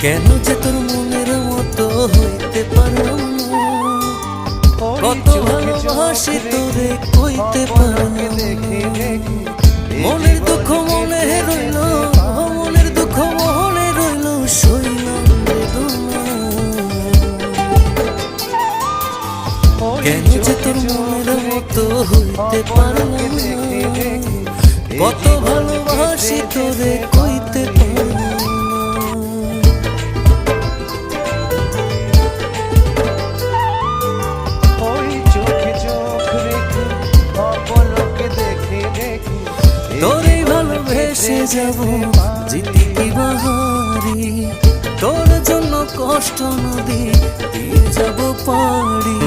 কেন যে তোর মনের মতো হইতে পারলাম না, কত ভালোবাসি তোরে কইতে পারলাম না। মনের দুঃখ মনে রইল, মনের দুঃখ মনে রইল, সইলাম বেদনা। কেন যে তোর মনের মতো হইতে পারলাম না, কত ভালোবাসি তোরে কইতে পারলাম না। তোরে ভালোবেসে যাব জিতি কি বাহারি, তোর জন্য কষ্ট নদী দিয়ে যাব পাড়ি।